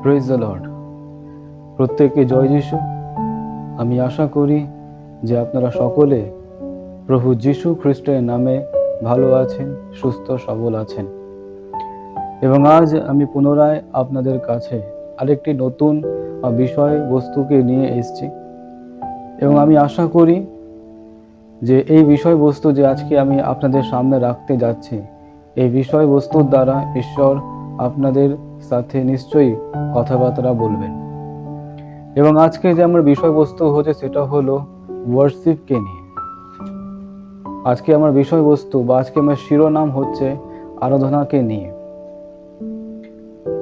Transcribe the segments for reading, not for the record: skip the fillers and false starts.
Praise the Lord. প্রত্যেককে জয় যিশু। আমি আশা করি যে আপনারা সকলে প্রভু যিশু খ্রিস্টের নামে ভালো আছেন, সুস্থ সবল আছেন। এবং আজ আমি পুনরায় আপনাদের কাছে আরেকটি নতুন বিষয় বস্তুকে নিয়ে এসেছি। এবং আমি আশা করি যে এই বিষয়বস্তু যে আজকে আমি আপনাদের সামনে রাখতে যাচ্ছি, এই বিষয়বস্তুর দ্বারা ঈশ্বর আপনাদের সাথে নিশ্চয়ই কথাবার্তা বলবেন। এবং আজকে যে আমার বিষয়বস্তু হচ্ছে সেটা হলো ওয়ার্শিপকে নিয়ে। আজকে আমার বিষয়বস্তু বা আজকে আমার শিরোনাম হচ্ছে আরাধনাকে নিয়ে।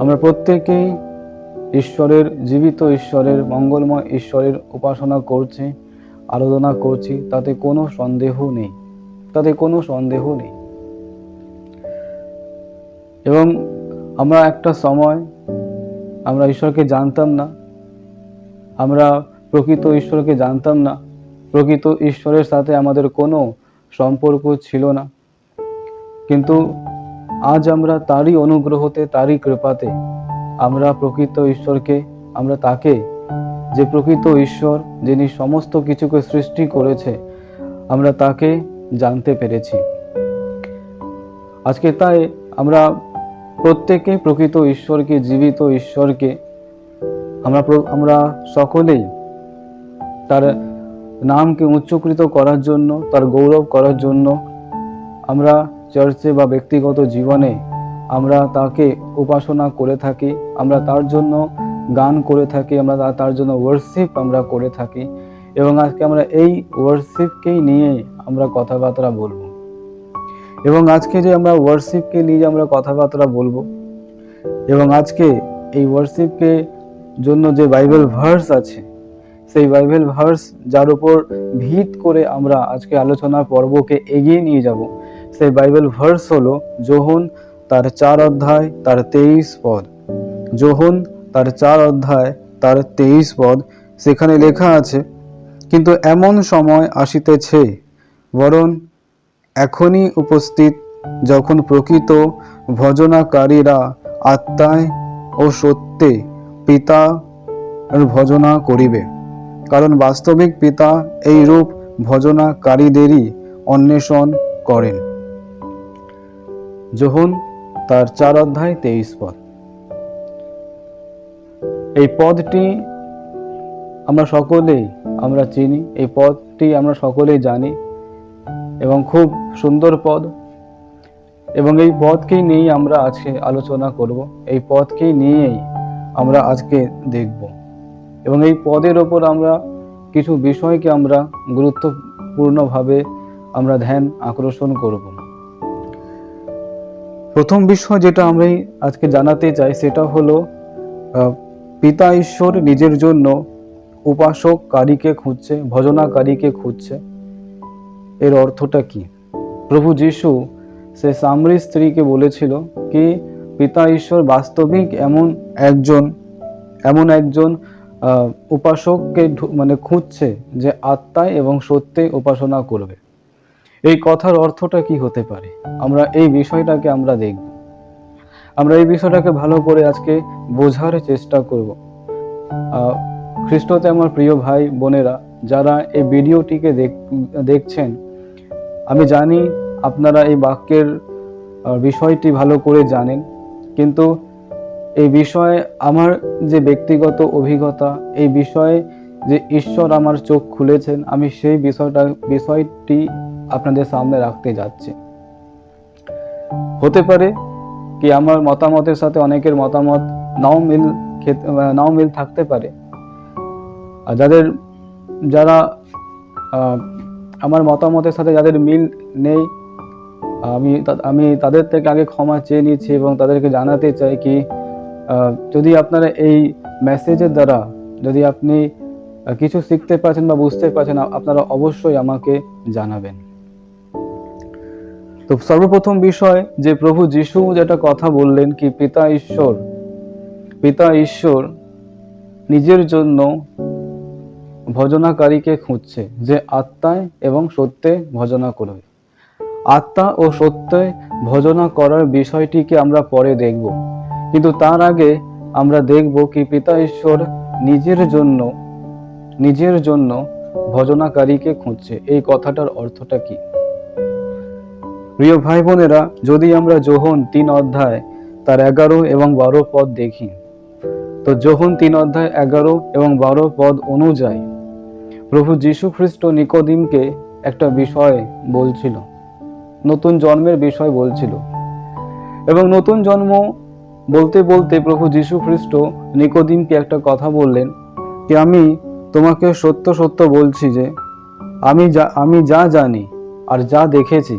আমরা প্রত্যেকেই ঈশ্বরের, জীবিত ঈশ্বরের, মঙ্গলময় ঈশ্বরের উপাসনা করছি, আরাধনা করছি, তাতে কোনো সন্দেহ নেই, তাতে কোনো সন্দেহ নেই। এবং আমরা একটা সময় আমরা ঈশ্বরকে জানতাম না, আমরা প্রকৃত ঈশ্বরকে জানতাম না, প্রকৃত ঈশ্বরের সাথে আমাদের কোনো সম্পর্ক ছিল না। কিন্তু আজ আমরা তারই অনুগ্রহতে, তারই কৃপাতে আমরা প্রকৃত ঈশ্বরকে, আমরা তাকে, যে প্রকৃত ঈশ্বর, যিনি সমস্ত কিছুকে সৃষ্টি করেছে, আমরা তাকে জানতে পেরেছি। আজকে তাই আমরা প্রত্যেকে প্রকৃত ঈশ্বরকে, জীবিত ঈশ্বরকে আমরা সকলেই তার নামকে উচ্চকৃত করার জন্য, তার গৌরব করার জন্য আমরা চার্চে বা ব্যক্তিগত জীবনে আমরা তাকে উপাসনা করে থাকি, আমরা তার জন্য গান করে থাকি, আমরা তার জন্য ওয়ার্শিপ আমরা করে থাকি। এবং আজকে আমরা এই ওয়ার্শিপকেই নিয়ে আমরা কথাবার্তা বলবো। এবং আজকে যে আমরা ওয়ার্শিপকে নিয়ে আমরা কথাবার্তা বলবো, এবং আজকে এই ওয়ার্শিপকে জন্য যে বাইবেল ভার্স আছে, সেই বাইবেল ভার্স যার উপর ভিত করে আমরা আজকে আলোচনা পর্বকে এগিয়ে নিয়ে যাব, সেই বাইবেল ভার্স হলো যোহন তার 4 অধ্যায় তার 23 পদ। যোহন তার 4 অধ্যায় তার 23 পদ। সেখানে লেখা আছে, কিন্তু এমন সময় আসিতেছে, বরং এখনই উপস্থিত, যখন প্রকৃত ভজনাকারীরা আত্মায় ও সত্যে পিতা ভজনা করিবে, কারণ বাস্তবিক পিতা এই রূপ ভজনাকারীদেরই অন্বেষণ করেন। যোহন তার 4 অধ্যায় 23 পদ। এই পদটি আমরা সকলেই আমরা চিনি, এই পদটি আমরা সকলেই জানি এবং খুব সুন্দর পদ। এবং এই পদকেই নিয়েই আমরা আজকে আলোচনা করব, এই পদকেই নিয়েই আমরা আজকে দেখব। এবং এই পদের ওপর আমরা কিছু বিষয়কে আমরা গুরুত্বপূর্ণভাবে আমরা ধ্যান আকর্ষণ করব। প্রথম বিষয় যেটা আমি আজকে জানাতে চাই সেটা হলো পিতা ঈশ্বর নিজের জন্য উপাসককারীকে খুঁজছে, ভজনাকারীকে খুঁজছে। এর অর্থটা কি? প্রভু যিশু সে সামরি স্ত্রীকে বলেছিল কি পিতা ঈশ্বর বাস্তবিক এমন একজন উপাসককে খুঁজছে যে আত্মায় এবং সত্যে উপাসনা করবে। এই কথার অর্থটা কি হতে পারে? আমরা এই বিষয়টাকে আমরা দেখব, আমরা এই বিষয়টাকে ভালো করে আজকে বোঝার চেষ্টা করব। খ্রিস্টতে আমার প্রিয় ভাই বোনেরা যারা এই ভিডিওটিকে দেখছেন, আমি জানি আপনারা এই বাক্যের বিষয়টি ভালো করে জানেন, কিন্তু এই বিষয়ে আমার যে ব্যক্তিগত অভিজ্ঞতা, এই বিষয়ে যে ঈশ্বর আমার চোখ খুলেছেন, আমি সেই বিষয়টি আপনাদের সামনে রাখতে যাচ্ছি। হতে পারে কি আমার মতামতের সাথে অনেকের মতামত নাও মিল থাকতে পারে। আর যারা আমার মতামতের সাথে যাদের মিল নেই, আমি তাদের থেকে আগে ক্ষমা চেয়ে নিচ্ছি এবং তাদেরকে জানাতে চাই কি যদি আপনারা এই মেসেজের দ্বারা যদি আপনি কিছু শিখতে পারছেন বা বুঝতে পারছেন, আপনারা অবশ্যই আমাকে জানাবেন। তো সর্বপ্রথম বিষয় যে প্রভু যিশু যেটা কথা বললেন কি পিতা ঈশ্বর নিজের জন্য ভজনাকারীকে খুঁজছে যে আত্মায় এবং সত্যে ভজনা করবে। আত্মা ও সত্যে ভজনা করার বিষয়টিকে আমরা পরে দেখব, কিন্তু তার আগে আমরা দেখব কি পিতা ঈশ্বর নিজের জন্য ভজনাকারীকে খুঁজছে। এই কথাটার অর্থটা কি? প্রিয় ভাই বোনেরা, যদি আমরা যোহন 3 অধ্যায় তার 11 এবং 12 পদ দেখি, তো যোহন 3 অধ্যায় 11 এবং 12 পদ অনুযায়ী প্রভু যীশু খ্রিস্ট নিকোদিমকে একটা বিষয় বলছিল, নতুন জন্মের বিষয় বলছিল। এবং নতুন জন্ম বলতে বলতে প্রভু যীশু খ্রিস্ট নিকোদিমকে একটা কথা বললেন যে আমি তোমাকে সত্য সত্য বলছি যে আমি যা জানি আর যা দেখেছি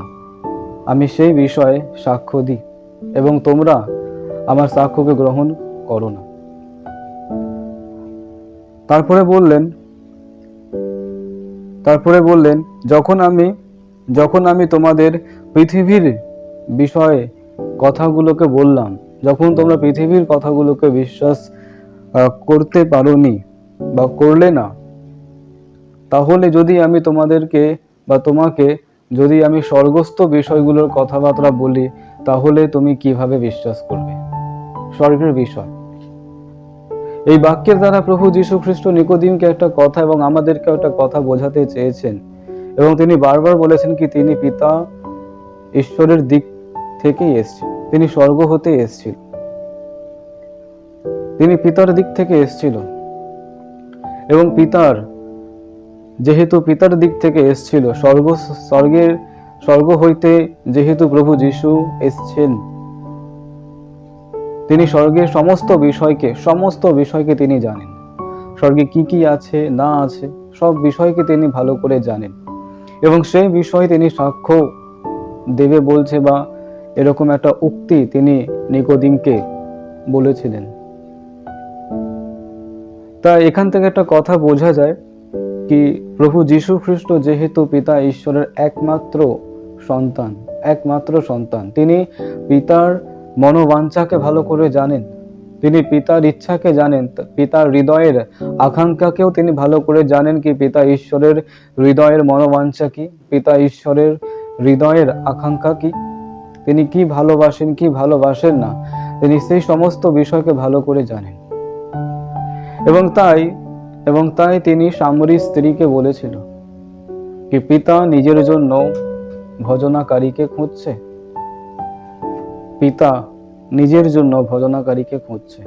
আমি সেই বিষয়ে সাক্ষ্য দিই, এবং তোমরা আমার সাক্ষ্যকে গ্রহণ করো না। তারপরে বললেন যখন আমি তোমাদের পৃথিবীর বিষয়ে কথাগুলোকে বললাম, যখন তোমরা পৃথিবীর কথাগুলোকে বিশ্বাস করতে পারোনি বা করলে না, তাহলে যদি আমি তোমাদেরকে বা তোমাকে যদি আমি স্বর্গস্থ বিষয়গুলোর কথাবার্তা বলি, তাহলে তুমি কিভাবে বিশ্বাস করবে? স্বর্গের বিষয়। এই বাক্যের দ্বারা প্রভু যীশু খ্রিস্ট নিকোদিমকে একটা কথা এবং আমাদেরকে একটা কথা বোঝাতে চেয়েছেন, এবং তিনি বারবার বলেছেন কি তিনি পিতা ঈশ্বরের দিক থেকেই এসেছেন, তিনি স্বর্গ হতে এসেছিল, তিনি পিতার দিক থেকে এসেছিল। এবং যেহেতু পিতার দিক থেকে এসেছিল, স্বর্গ হইতে যেহেতু প্রভু যীশু এসেছেন, তিনি স্বর্গের সমস্ত বিষয়কে তিনি জানেন। স্বর্গে কি কি আছে না আছে সব বিষয়কে তিনি ভালো করে জানেন, এবং সেই বিষয়ে তিনি সাক্ষ্য দেবে বলছে, বা এরকম একটা উক্তি তিনি নিকোদিমকে বলেছিলেন। তা এখান থেকে একটা কথা বোঝা যায় কি প্রভু যীশু খ্রিস্ট যেহেতু পিতা ঈশ্বরের একমাত্র সন্তান, তিনি পিতার মনোবাঞ্ছাকে ভালো করে জানেন, তিনি পিতার ইচ্ছাকে জানেন, পিতার হৃদয়ের আকাঙ্ক্ষাকেও তিনি ভালো করে জানেন কি পিতা ঈশ্বরের হৃদয়ের মনোবাঞ্ছা কি, পিতা ঈশ্বরের হৃদয়ের আকাঙ্ক্ষা কি, তিনি কি ভালোবাসেন কি ভালোবাসেন না, তিনি সেই সমস্ত বিষয়কে ভালো করে জানেন। এবং তাই তিনি সামরিক স্ত্রীকে বলেছিল কি পিতা নিজের জন্য ভজনাকারীকে খুঁজছে, পিতা নিজের জন্য ভজনাকারীকে খুঁজছে।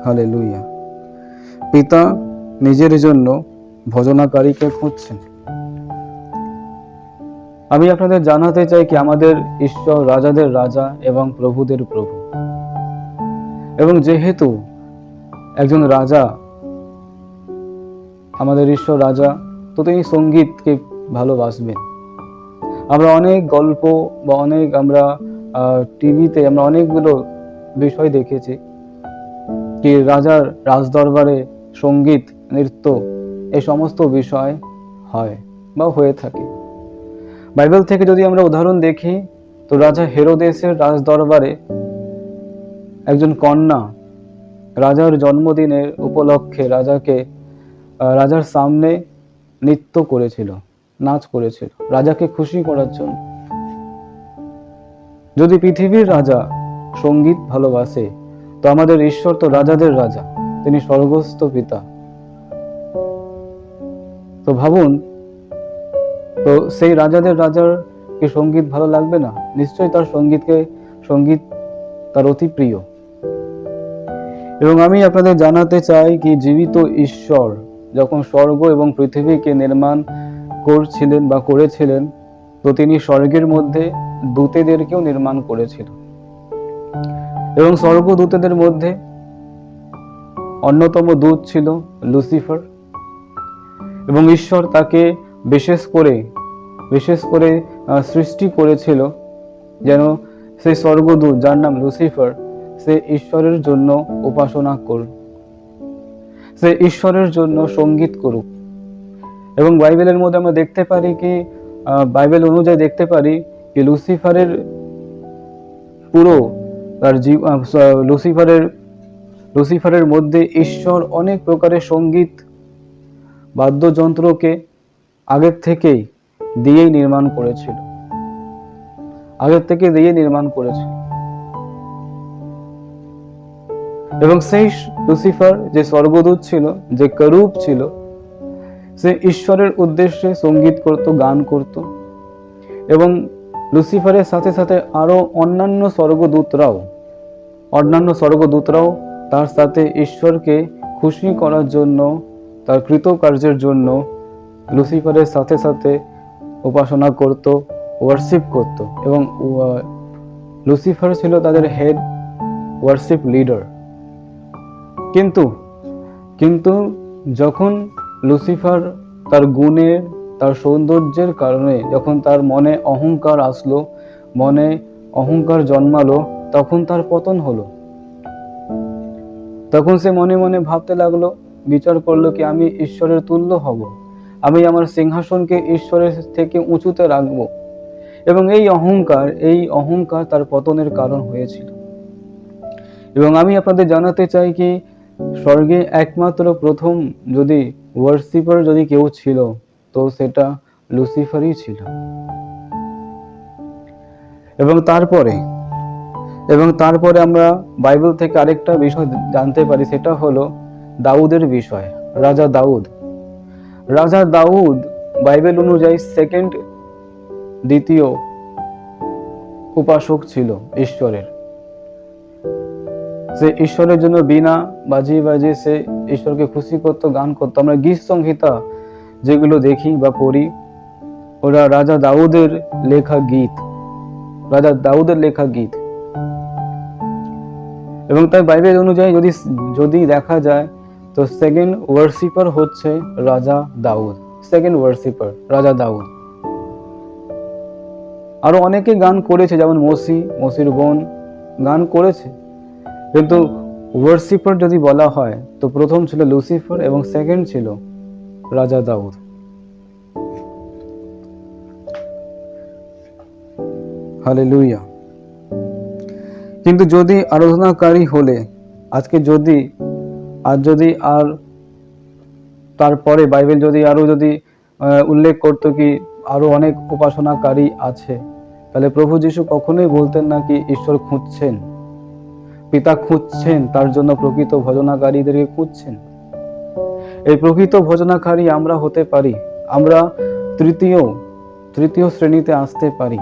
হালেলুয়া। পিতা নিজের জন্য ভজনাকারীকে খুঁজছেন। আমি আপনাদের জানাতে চাই কি আমাদের ঈশ্বর রাজাদের রাজা এবং প্রভুদের প্রভু, এবং যেহেতু একজন রাজা, আমাদের ঈশ্বর রাজা, তো তিনি সঙ্গীতকে ভালোবাসবেন। আমরা অনেক গল্প বা আমরা টিভিতে আমরা অনেকগুলো বিষয় দেখেছি কি রাজার রাজদরবারে সঙ্গীত নৃত্য এই সমস্ত বিষয় হয় বা হয়ে থাকে। বাইবেল থেকে যদি আমরা উদাহরণ দেখি, তো রাজা হেরোদেসের রাজদরবারে একজন কন্যা রাজার জন্মদিনের উপলক্ষে রাজার সামনে নৃত্য করেছিল, নাচ করেছিল রাজাকে খুশি করার জন্য। যদি পৃথিবীর রাজা সঙ্গীত ভালোবাসে, তো আমাদের ঈশ্বর তো রাজাদের রাজা, তিনি স্বর্গস্থ পিতা। তো ভাবুন, তো সেই রাজাদের রাজার কি সঙ্গীত ভালো লাগবে না? নিশ্চয়ই তার সঙ্গীত তার অতি প্রিয়। এবং আমি আপনাদের জানাতে চাই কি জীবিত ঈশ্বর যখন স্বর্গ এবং পৃথিবীকে নির্মাণ করছিলেন বা করেছিলেন, তো তিনি স্বর্গের মধ্যে দূতেদেরকেও নির্মাণ করেছিল, এবং স্বর্গদূতেদের মধ্যে অন্যতম দূত ছিল লুসিফার, এবং ঈশ্বর তাকে বিশেষ করে সৃষ্টি করেছিল যেন সেই স্বর্গদূত যার নাম লুসিফার সে ঈশ্বরের জন্য উপাসনা করুক, সে ঈশ্বরের জন্য সঙ্গীত করুক। এবং বাইবেলের মধ্যে আমরা দেখতে পারি কি বাইবেল অনুযায়ী দেখতে পারি কি লুসিফারের মধ্যে ঈশ্বর অনেক প্রকারের সঙ্গীত বাদ্যযন্ত্রকে আগের থেকেই দিয়ে নির্মাণ করেছিল। এবং সেই লুসিফার যে স্বর্গদূত ছিল, যে করুব ছিল, সে ঈশ্বরের উদ্দেশ্যে সঙ্গীত করত, গান করত। এবং লুসিফারের সাথে সাথে আরো অন্যান্য স্বর্গদূতরাও তার সাথে ঈশ্বরকে খুশি করার জন্য, তার কৃতকার্যের জন্য লুসিফারের সাথে সাথে উপাসনা করত, ওয়ার্শিপ করত। এবং লুসিফার ছিল তাদের হেড ওয়ার্শিপ লিডার। কিন্তু যখন লুসিফার তার গুণের, তার সৌন্দর্যের কারণে যখন তার মনে অহংকার আসলো, মনে অহংকার জন্মালো, তখন তার পতন হলো। তখন সে মনে মনে ভাবতে লাগলো, বিচার করলো কি আমি ঈশ্বরের তুল্য হব, আমি আমার সিংহাসনকে ঈশ্বরের থেকে উঁচুতে রাখবো। এবং এই অহংকার তার পতনের কারণ হয়েছিল। এবং আমি আপনাদের জানাতে চাই কি স্বর্গে একমাত্র প্রথম যদি ওয়ার্শিপার যদি কেউ ছিল, তো সেটা লুসিফারই ছিল। এবং তারপরে আমরা বাইবেল থেকে আরেকটা বিষয় জানতে পারি, সেটা হলো দাউদের বিষয়। রাজা দাউদ বাইবেল অনুযায়ী দ্বিতীয় উপাসক ছিল ঈশ্বরের। সে ঈশ্বরের জন্য বীণা বাজিয়ে সে ঈশ্বরকে খুশি করত, গান করত। আমরা গীত সংহিতা যেগুলো দেখি বা পড়ি, ওরা রাজা দাউদের লেখা গীত। এবং তাই বাইবেল অনুযায়ী যদি দেখা যায়, তো সেকেন্ড ওয়ার্শিপার হচ্ছে রাজা দাউদ। আরো অনেকে গান করেছে, যেমন মসির বোন গান করেছে। কিন্তু ওয়ার্শিপার যদি বলা হয়, তো প্রথম ছিল লুসিফার এবং সেকেন্ড ছিল রাজা দাউদ। হালেলুয়া। কিন্তু যদি আরাধনাকারী হলে আর তারপরে বাইবেল যদি উল্লেখ করতো কি আরো অনেক উপাসনাকারী আছে, তাহলে প্রভু যীশু কখনোই বলতেন না কি ঈশ্বর খুঁজছেন, পিতা খুঁজছেন, তার জন্য প্রকৃত ভজনাকারীদেরকে খুঁজছেন। এই প্রকৃত ভজনাকারী আমরা হতে পারি, আমরা তৃতীয় শ্রেণীতে আসতে পারি।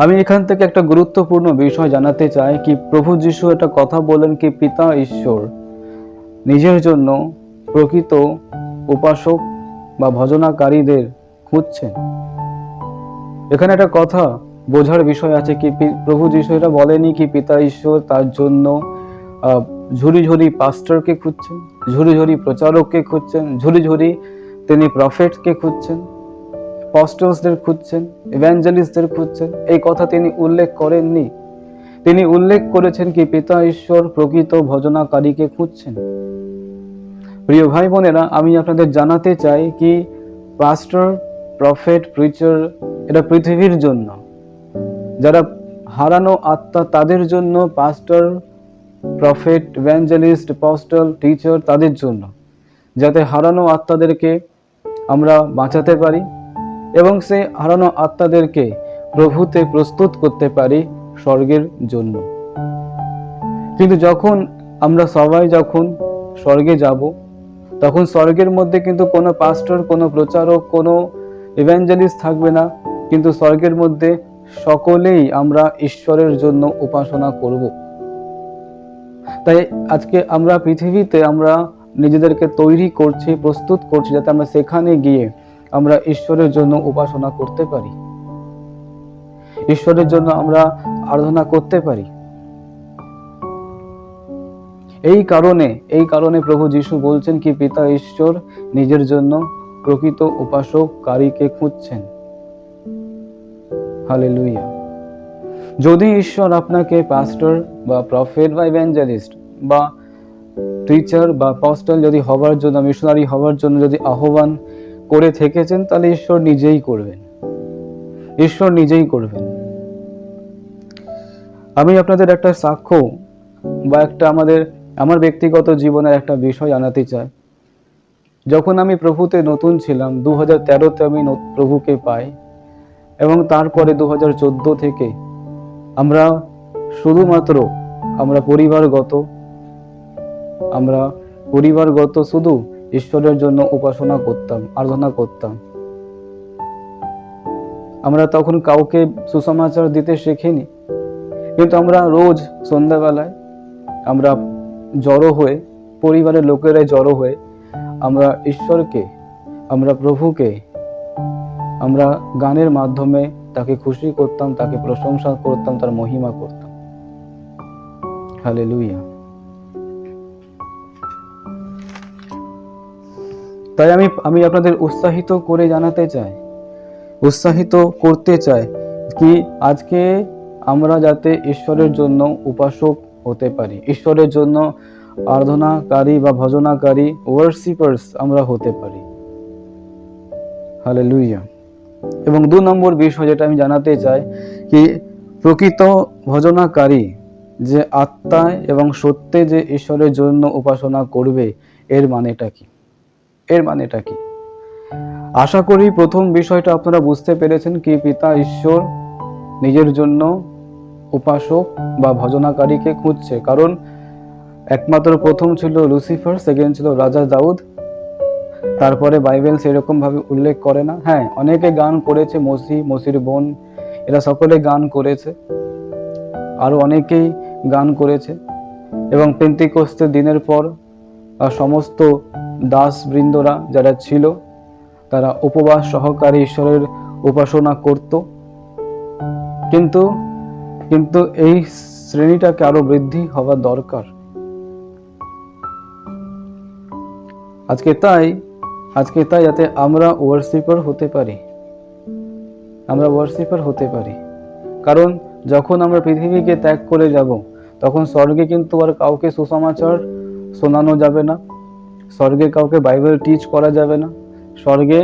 আমি এখান থেকে একটা গুরুত্বপূর্ণ বিষয় জানাতে চাই কি প্রভু যীশু একটা কথা বলেন কি পিতা ঈশ্বর নিজের জন্য প্রকৃত উপাসক বা ভজনাকারীদের খুঁজছেন। এখানে একটা কথা বোঝার বিষয় আছে কি প্রভু যীশু এটা বলেনি কি পিতা ঈশ্বর তার জন্য ঝুরি পাস্টরকে খুঁজছেন, ঝুরি প্রচারককে খুঁজছেন, ঝুরি তিনি প্রফেটকে খুঁজছেন, অ্যাপোস্টলসদের খুঁজছেন, ইভাঞ্জেলিস্টদের খুঁজছেন। এই কথা তিনি উল্লেখ করেননি। তিনি উল্লেখ করেছেন কি পিতা ঈশ্বর প্রকৃত ভজনাকারীকে খুঁজছেন। প্রিয় ভাই বোনেরা, আমি আপনাদের জানাতে চাই কি পাস্টর, প্রফেট, প্রিচার এটা পৃথিবীর জন্য, যারা হারানো আত্মা তাদের জন্য পাস্টর, প্রফেট, ইভাঞ্জেলিস্ট, অ্যাপোস্টল, টিচার তাদের জন্য, যাতে হারানো আত্মাদেরকে আমরা বাঁচাতে পারি এবং সেই হারানো আত্মাদেরকে প্রভুতে প্রস্তুত করতে পারি স্বর্গের জন্য। কিন্তু যখন আমরা সবাই স্বর্গে যাব, তখন স্বর্গের মধ্যে কিন্তু কোনো পাস্টর, কোনো প্রচারক, কোনো ইভাঞ্জেলিস্ট থাকবে না, কিন্তু স্বর্গের মধ্যে সকলেই আমরা ঈশ্বরের জন্য উপাসনা করব। তাই আজকে আমরা পৃথিবীতে আমরা নিজেদেরকে তৈরি করছি, প্রস্তুত করছি, যাতে আমরা সেখানে গিয়ে আমরা ঈশ্বরের জন্য উপাসনা করতে পারি, ঈশ্বরের জন্য আমরা আরাধনা করতে পারি। এই কারণে প্রভু যীশু বলছেন কি পিতা ঈশ্বর নিজের জন্য প্রকৃত উপাসককারীকে খুঁজছেন। হালেলুয়া। যদি ঈশ্বর আপনাকে পাস্টর বা প্রফেট বা ইভাঞ্জেলিস্ট বা টিচার বা অ্যাপোস্টল যদি হবার জন্য, মিশনারি হবার জন্য যদি আহ্বান করে থেকেছেন, তাহলে ঈশ্বর নিজেই করবেন। আমি আপনাদের একটা সাক্ষ্য বা একটা আমার ব্যক্তিগত জীবনের একটা বিষয় জানাতে চাই। যখন আমি প্রভুতে নতুন ছিলাম, 2013-তে আমি প্রভুকে পাই এবং তারপরে 2014 থেকে আমরা শুধুমাত্র আমরা পরিবারগত শুধু ঈশ্বরের জন্য উপাসনা করতাম, আরাধনা করতাম। আমরা তখন কাউকে সুসমাচার দিতে শেখিনি, কিন্তু আমরা রোজ সন্ধ্যাবেলায় আমরা জড়ো হয়ে, পরিবারের লোকেরা জড়ো হয়ে আমরা ঈশ্বরকে, আমরা প্রভুকে, আমরা গানের মাধ্যমে তাকে খুশি করতাম, তাকে প্রশংসা করতাম, তার মহিমা করতাম। হালেলুয়া। তাই আমি আপনাদের উৎসাহিত করতে চাই কি আজকে আমরা যাতে ঈশ্বরের জন্য উপাসক হতে পারি, ঈশ্বরের জন্য আরাধনাকারী বা ভজনাকারী ওয়ার্শিপার্স আমরা হতে পারি। হালেলুয়া। এবং 2 নম্বর বিষয় যেটা আমি জানাতে চাই কি প্রকৃত ভজনাকারী যে আত্মায় এবং সত্যে যে ঈশ্বরের জন্য উপাসনা করবে, এর মানেটা কি? আশা করি প্রথম বিষয়টা আপনারা বুঝতে পেরেছেন কি পিতা ঈশ্বর নিজের জন্য উপাসক বা ভজনাকারীকে খুঁজছে। কারণ একমাত্র প্রথম ছিল লুসিফার, সেকেন্ড ছিল রাজা দাউদ। তারপরে বাইবেল সেরকম ভাবে উল্লেখ করে না। হ্যাঁ, অনেকে গান করেছে, মসির বোন, এরা সকলে গান করেছে, আরো অনেকেই গান করেছে। এবং পেন্তেকোস্তের দিনের পর সমস্ত দাসবৃন্দরা যারা ছিল তারা উপবাস সহকারে ঈশ্বরের উপাসনা করত। কিন্তু এই শ্রেণীটাকে আরো বৃদ্ধি হওয়া দরকার। আজকে তাই যাতে আমরা ওয়ার্শিপার হতে পারি। কারণ যখন আমরা পৃথিবীকে ত্যাগ করে যাব, তখন স্বর্গে কিন্তু আর কাউকে সুসমাচার শোনানো যাবে না, স্বর্গে কাউকে বাইবেল টিচ করা যাবে না। স্বর্গে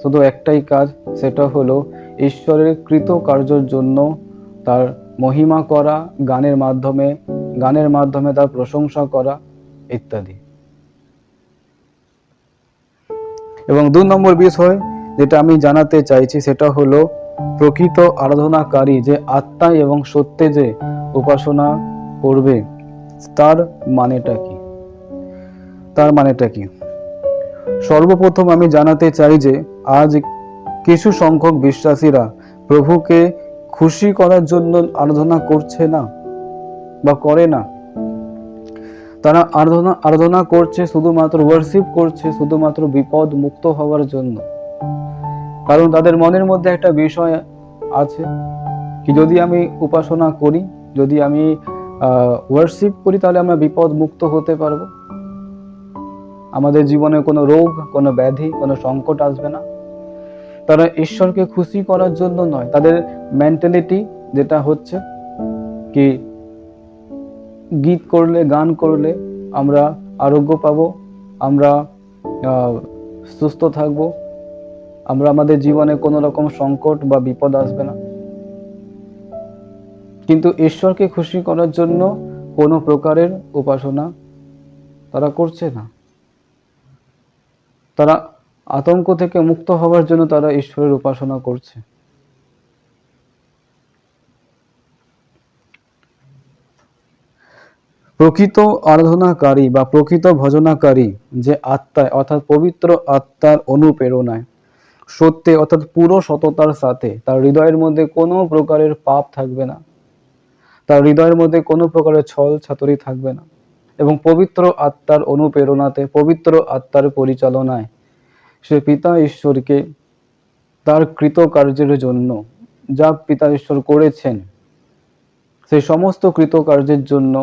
শুধু একটাই কাজ, সেটা হলো ঈশ্বরের কৃত কার্যের জন্য তার মহিমা করা, গানের মাধ্যমে তার প্রশংসা করা ইত্যাদি। এবং 2 নম্বর বিষয় যেটা আমি জানাতে চাইছি সেটা হলো প্রকৃত আরাধনাকারী যে আত্মায় এবং সত্যে যে উপাসনা করবে, তার মানেটা কি? সর্বপ্রথম আমি জানাতে চাই যে আজ কিছু সংখ্যক বিশ্বাসীরা প্রভুকে খুশি করার জন্য আরাধনা করছে না বা করে না। তারা আরাধনা করছে শুধুমাত্র, ওয়ার্শিপ করছে শুধুমাত্র বিপদ মুক্ত হওয়ার জন্য। কারণ তাদের মনের মধ্যে একটা বিষয় আছে কি যদি আমি উপাসনা করি, যদি আমি ওয়ার্শিপ করি, তাহলে আমরা বিপদ মুক্ত হতে পারবো, আমাদের জীবনে কোনো রোগ, কোনো ব্যাধি, কোনো সংকট আসবে না। তারা ঈশ্বরকে খুশি করার জন্য নয়। তাদের মেন্টালিটি যেটা হচ্ছে কি গীত করলে, গান করলে আমরা আরোগ্য পাবো, আমরা সুস্থ থাকবো, আমাদের জীবনে কোনো রকম সংকট বা বিপদ আসবে না। কিন্তু ঈশ্বরকে খুশি করার জন্য কোনো প্রকারের উপাসনা তারা করছে না। তারা আতঙ্ক থেকে মুক্ত হওয়ার জন্য তারা ঈশ্বরের উপাসনা করছে। প্রকৃত আরাধনাকারী বা প্রকৃত ভজনাকারী যে আত্মায় অর্থাৎ পবিত্র আত্মার অনুপ্রেরণায় সত্যে অর্থাৎ পুরো সততার সাথে, তার হৃদয়ের মধ্যে কোনো প্রকারের পাপ থাকবে না, তার হৃদয়ের মধ্যে কোনো প্রকারের ছল ছাতুরি থাকবে না, এবং পবিত্র আত্মার অনুপ্রেরণাতে, পবিত্র আত্মার পরিচালনায় সে পিতা ঈশ্বরকে তার কৃতকার্যের জন্য, যা পিতা ঈশ্বর করেছেন সেই সমস্ত কৃতকার্যের জন্য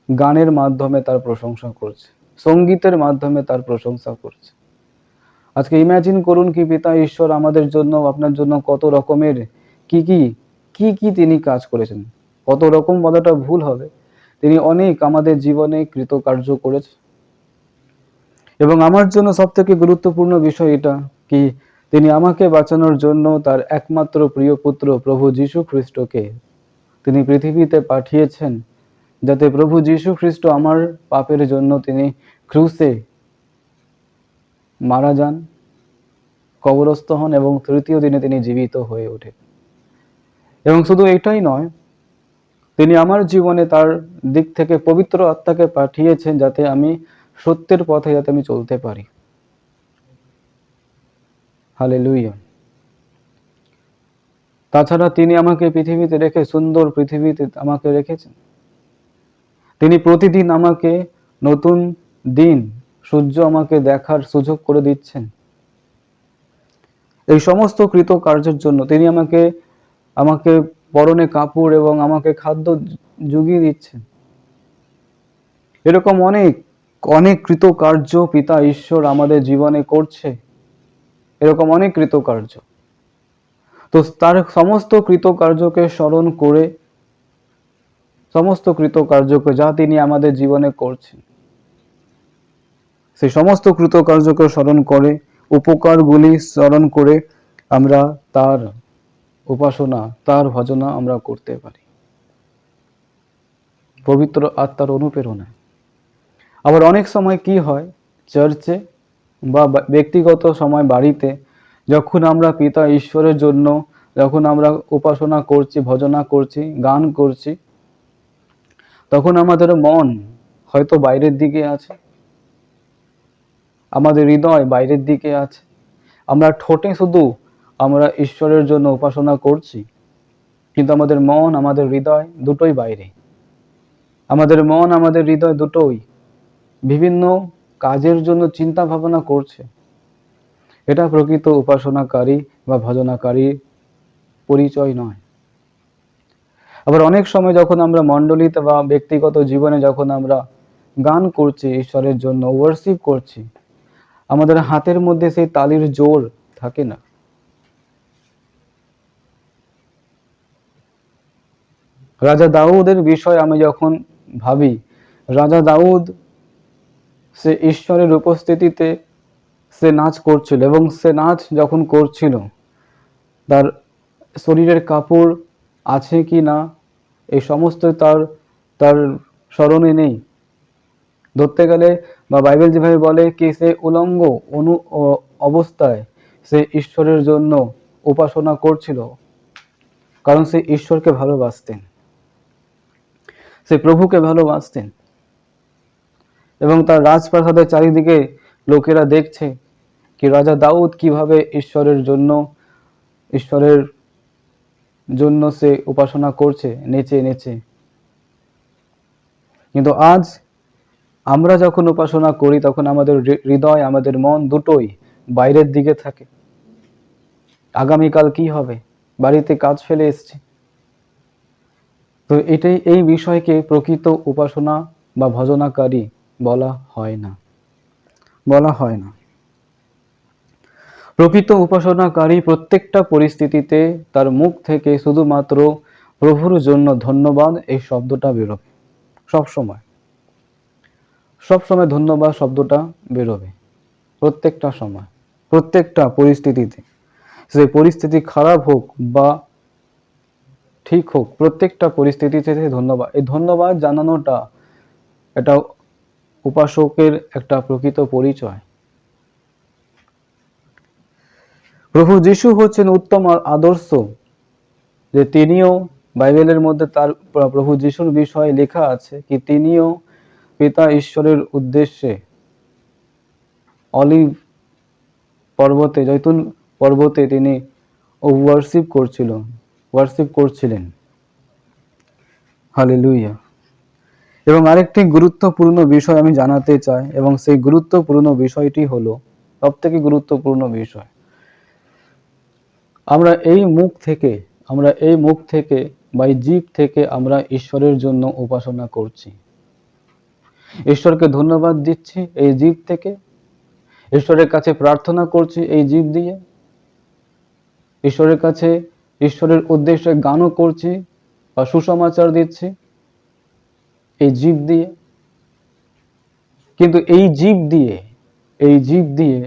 গানের মাধ্যমে তার প্রশংসা করছে, সঙ্গীতের মাধ্যমে তার প্রশংসা করছে। আজকে ইমাজিন করুন কি পিতা ঈশ্বর আমাদের জন্য, আপনার জন্য কত রকমের কি তিনি কাজ করেছেন। কত রকম বলাটা ভুল হবে, তিনি অনেক আমাদের জীবনে কৃতকার্য করেছে। এবং আমার জন্য সব থেকে গুরুত্বপূর্ণ বিষয় এটা কি তিনি আমাকে বাঁচানোর জন্য তার একমাত্র প্রিয় পুত্র প্রভু যীশু খ্রিস্টকে তিনি পৃথিবীতে পাঠিয়েছেন, যাতে প্রভু যীশু খ্রিস্ট আমার পাপের জন্য তিনি ক্রুশে মারা যান, কবরস্থ হন এবং তৃতীয় দিনে তিনি জীবিত হয়ে ওঠেন। এবং শুধু এটাই নয়, তিনি আমার জীবনে তার দিক থেকে পবিত্র আত্মাকে পাঠিয়েছেন যাতে আমি সত্যের পথে যাতে আমি চলতে পারি। হালেলুয়া। তাছাড়া তিনি আমাকে পৃথিবীতে রেখে, সুন্দর পৃথিবীতে আমাকে রেখেছেন। তিনি প্রতিদিন আমাকে নতুন দিন, সূর্য আমাকে দেখার সুযোগ করে দিচ্ছেন। এই সমস্ত কৃতকার্যের জন্য তিনি আমাকে পরনে কাপড় এবং আমাকে খাদ্য জুগিয়ে দিচ্ছেন। এরকম অনেক অনেক কৃতকার্য পিতা ঈশ্বর আমাদের জীবনে করছে, এরকম অনেক কৃতকার্য। তো তার সমস্ত কৃতকার্যকে স্মরণ করে, সমস্ত কৃতকার্যকে যা তিনি আমাদের জীবনে করছেন, সেই সমস্ত কৃতকার্যকে স্মরণ করে, উপকারগুলি স্মরণ করে আমরা তার উপাসনা, তার ভজনা আমরা করতে পারি পবিত্র আত্মার অনুপ্রেরণায়। আবার অনেক সময় কি হয়, চার্চে বা ব্যক্তিগত সময় বাড়িতে যখন আমরা পিতা ঈশ্বরের জন্য, যখন আমরা উপাসনা করছি, ভজনা করছি, গান করছি, তখন আমাদের মন হয়তো বাইরের দিকে আছে, আমাদের হৃদয় বাইরের দিকে আছে। আমরা ঠোঁটে শুধু আমরা ঈশ্বরের জন্য উপাসনা করছি, কিন্তু আমাদের মন, আমাদের হৃদয় দুটোই বাইরে। আমাদের মন, আমাদের হৃদয় দুটোই বিভিন্ন কাজের জন্য চিন্তা ভাবনা করছে। এটা প্রকৃত উপাসনাকারী বা ভজনাকারীর পরিচয় নয়। আবার অনেক সময় যখন আমরা মণ্ডলীতে বা ব্যক্তিগত জীবনে যখন আমরা গান করছি, ঈশ্বরের জন্য ওয়ার্শিপ করছি, আমাদের হাতের মধ্যে সেই তালির জোর থাকে না। রাজা দাউদের বিষয় আমি যখন ভাবি, রাজা দাউদ সে ঈশ্বরের উপস্থিতিতে সে নাচ করছিল, এবং সে নাচ যখন করছিল তার শরীরের কাপড় আছে কি না এই সমস্ত তার স্মরণে নেই। ধরতে গেলে বা বাইবেল যেভাবে বলে কি সে উলঙ্গ অবস্থায় সে ঈশ্বরের জন্য উপাসনা করছিল, কারণ সে ঈশ্বরকে ভালোবাসতেন, সে প্রভুকে ভালোবাসতেন। এবং তার রাজপ্রাসাদের চারিদিকে লোকেরা দেখছে কি রাজা দাউদ কিভাবে ঈশ্বরের জন্য সে উপাসনা করছে নেচে নেচে। কিন্তু আজ আমরা যখন উপাসনা করি তখন আমাদের হৃদয়, আমাদের মন দুটোই বাইরের দিকে থাকে। আগামীকাল কি হবে, বাড়িতে কাজ ফেলে এসছি। তো এই বিষয়কে প্রকৃত উপাসনা বা ভজনাকারী বলা হয় না। প্রকৃত উপাসনাকারী প্রত্যেকটা পরিস্থিতিতে তার মুখ থেকে শুধুমাত্র প্রভুর জন্য ধন্যবাদ এই শব্দটা বেরোবে। সবসময় ধন্যবাদ শব্দটা বেরোবে, প্রত্যেকটা সময়, প্রত্যেকটা পরিস্থিতিতে। সেই পরিস্থিতি খারাপ হোক বা ঠিক হোক, প্রত্যেকটা পরিস্থিতিতে ধন্যবাদ, এই ধন্যবাদ জানানোটা এটা উপাসকের একটা প্রকৃত পরিচয়। প্রভু যিশু হচ্ছেন উত্তম আদর্শ, যে তিনিও বাইবেলের মধ্যে তার প্রভু যিশুর বিষয়ে লেখা আছে কি তিনিও পিতা ঈশ্বরের উদ্দেশ্যে অলিভ পর্বতে, জৈতুন পর্বতে তিনি ওয়ার্শিপ করছিলেন। হালেলুয়া। এবং আরেকটি গুরুত্বপূর্ণ বিষয় আমি জানাতে চাই, এবং সেই গুরুত্বপূর্ণ বিষয়টি হলো, সবথেকে গুরুত্বপূর্ণ বিষয়, আমরা এই মুখ থেকে বা এই জিভ থেকে আমরা ঈশ্বরের জন্য উপাসনা করছি, ঈশ্বরকে ধন্যবাদ দিচ্ছি এই জিভ থেকে, ঈশ্বরের কাছে প্রার্থনা করছি এই জিভ দিয়ে, ঈশ্বরের কাছে ঈশ্বরের উদ্দেশ্যে গানও করছি বা সুসমাচার দিচ্ছি এই জিভ দিয়ে। কিন্তু এই জিভ দিয়ে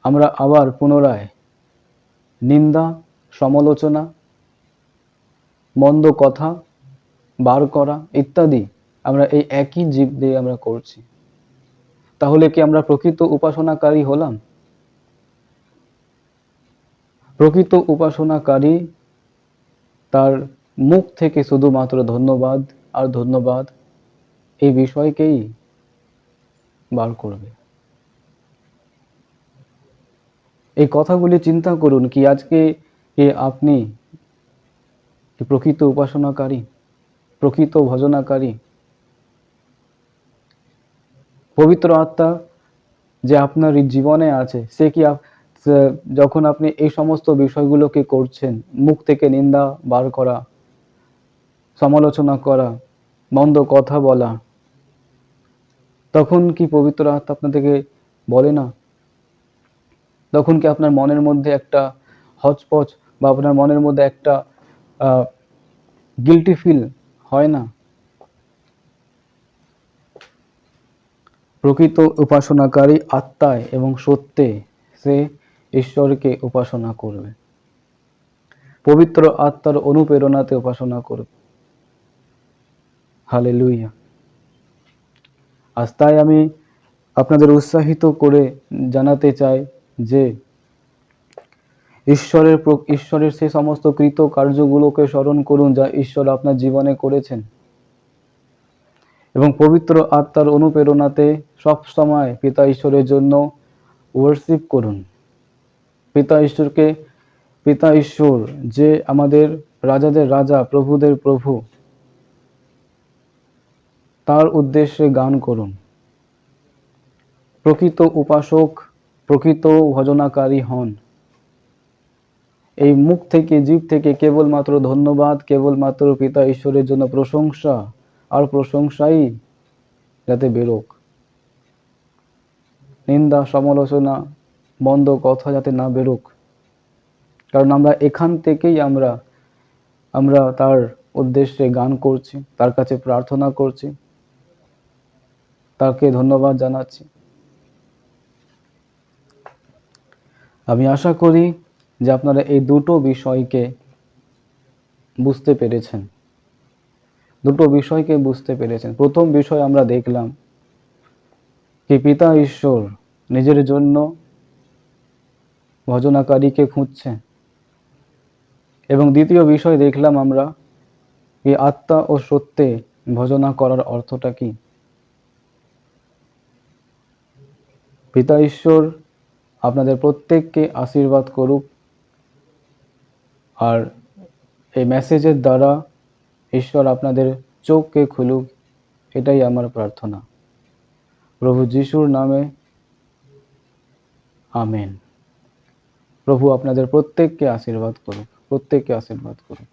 আমরা আবার পুনরায় নিন্দা, সমালোচনা, মন্দ কথা বার করা ইত্যাদি আমরা এই একই জিভ দিয়ে আমরা করছি। তাহলে কি আমরা প্রকৃত উপাসনাকারী হলাম? প্রকৃত উপাসনাকারী তার মুখ থেকে শুধুমাত্র ধন্যবাদ আর ধন্যবাদ এই বিষয়কেই বার করবে। এই কথাগুলি চিন্তা করুন কি আজকে আপনি প্রকৃত উপাসনাকারী, প্রকৃত ভজনাকারী, পবিত্র আত্মা যে আপনার জীবনে আছে সে কি যখন আপনি এই সমস্ত বিষয়গুলোকে করছেন, মুখ থেকে নিন্দা বার করা, সমালোচনা করা, মন্দ কথা বলা, তখন কি পবিত্র আত্মা আপনাদেরকে বলে না? তখন কি আপনার মনের মধ্যে একটা হচপচ বা আপনার মনের মধ্যে একটা গিল্টি ফিল হয় না? প্রকৃত উপাসনাকারী আত্মায় এবং সত্যে সে ঈশ্বরকে উপাসনা করবে, পবিত্র আত্মার অনুপ্রেরণাতে উপাসনা করবে। হালেলুয়া। আজ তাই আমি আপনাদের উৎসাহিত করে জানাতে চাই যে ঈশ্বরের সেই সমস্ত কৃত কার্যগুলোকে স্মরণ করুন যা ঈশ্বর আপনার জীবনে করেছেন, এবং পবিত্র আত্মার অনুপ্রেরণাতে সব সময় পিতা ঈশ্বরের জন্য ওয়ার্শিপ করুন। পিতা ঈশ্বর যে আমাদের রাজাদের রাজা, প্রভুদের প্রভু, তার উদ্দেশ্যে গান করুন। প্রকৃত উপাসক, প্রকৃত ভজনাকারী হন। এই মুখ থেকে, জিভ থেকে কেবলমাত্র ধন্যবাদ, কেবলমাত্র পিতা ঈশ্বরের জন্য প্রশংসা আর প্রশংসাই যাতে বেরোক। নিন্দা, সমালোচনা, মন্দ কথা যাতে না বেরোক, কারণ আমরা এখান থেকেই আমরা তার উদ্দেশ্যে গান করছি, তার কাছে প্রার্থনা করছি, তাকে ধন্যবাদ জানাচ্ছি। আমি আশা করি যে আপনারা এই দুটো বিষয়কে বুঝতে পেরেছেন। প্রথম বিষয় আমরা দেখলাম কি পিতা ঈশ্বর নিজের জন্য ভজনাকারীকে খুঁজছে, এবং দ্বিতীয় বিষয় দেখলাম আমরা কি আত্মা ও সত্যে ভজনা করার অর্থটা কি। পিতা ঈশ্বর আপনাদের প্রত্যেককে আশীর্বাদ করুক, আর এই মেসেজের দ্বারা ঈশ্বর আপনাদের চোখকে খুলুক, এটাই আমার প্রার্থনা। প্রভু যিশুর নামে আমেন। প্রভু আপনাদের প্রত্যেককে আশীর্বাদ করুক।